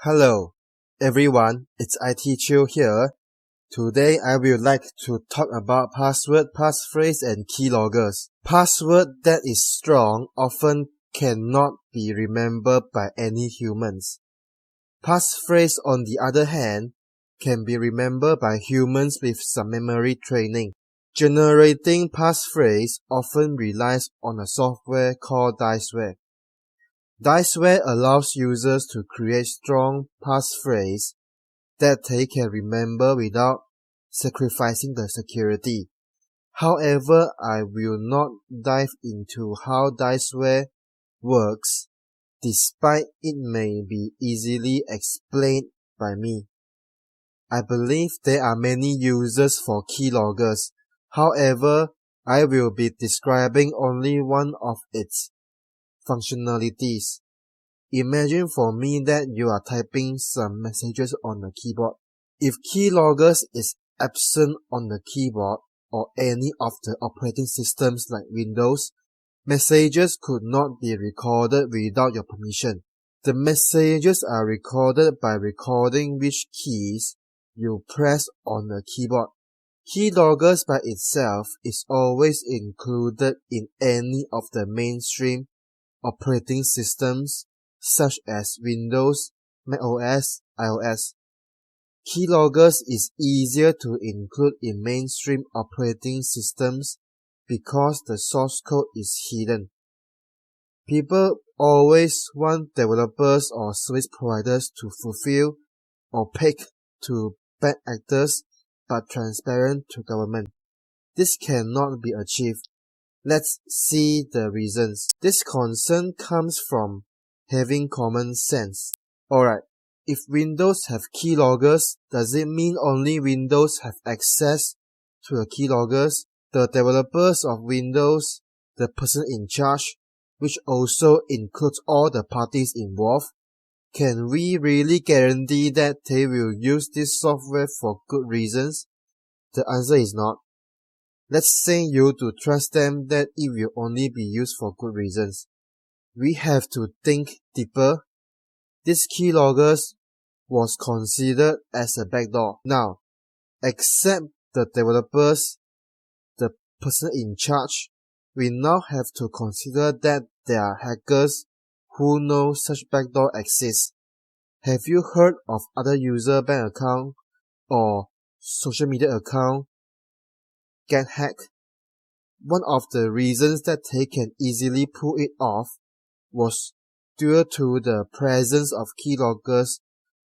Hello, everyone, it's IT Chill here. Today I would like to talk about password, passphrase and keyloggers. Password that is strong often cannot be remembered by any humans. Passphrase, on the other hand, can be remembered by humans with some memory training. Generating passphrase often relies on a software called Diceware. Diceware allows users to create strong passphrase that they can remember without sacrificing the security. However, I will not dive into how Diceware works, despite it may be easily explained by me. I believe there are many uses for keyloggers. However, I will be describing only one of its functionalities. Imagine for me that you are typing some messages on the keyboard. If keyloggers is absent on the keyboard or any of the operating systems like Windows, messages could not be recorded without your permission. The messages are recorded by recording which keys you press on the keyboard. Keyloggers by itself is always included in any of the mainstream operating systems such as Windows, macOS, iOS. Keyloggers is easier to include in mainstream operating systems because the source code is hidden. People always want developers or service providers to fulfill opaque to bad actors but transparent to government. This cannot be achieved. Let's see the reasons. This concern comes from having common sense. Alright, if Windows have keyloggers, does it mean only Windows have access to the keyloggers? The developers of Windows, the person in charge, which also includes all the parties involved, can we really guarantee that they will use this software for good reasons? The answer is not. Let's say you do trust them that it will only be used for good reasons. We have to think deeper. This keyloggers was considered as a backdoor. Now, except the developers, the person in charge, we now have to consider that there are hackers who know such backdoor exists. Have you heard of other user bank account or social media account get hacked? One of the reasons that they can easily pull it off was due to the presence of keyloggers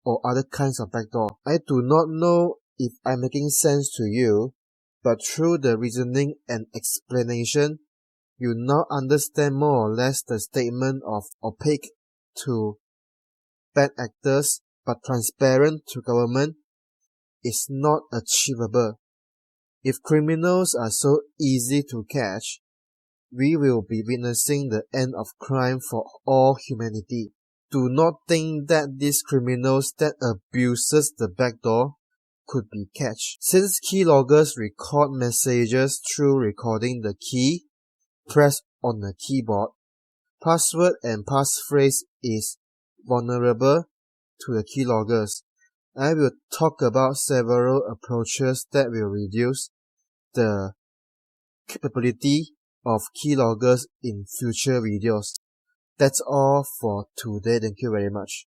or other kinds of backdoor. I do not know if I'm making sense to you, but through the reasoning and explanation, you now understand more or less the statement of opaque to bad actors but transparent to government is not achievable. If criminals are so easy to catch, we will be witnessing the end of crime for all humanity. Do not think that these criminals that abuses the backdoor could be catched. Since keyloggers record messages through recording the key pressed on the keyboard, password and passphrase is vulnerable to the keyloggers. I will talk about several approaches that will reduce the capability of keyloggers in future videos. That's all for today. Thank you very much.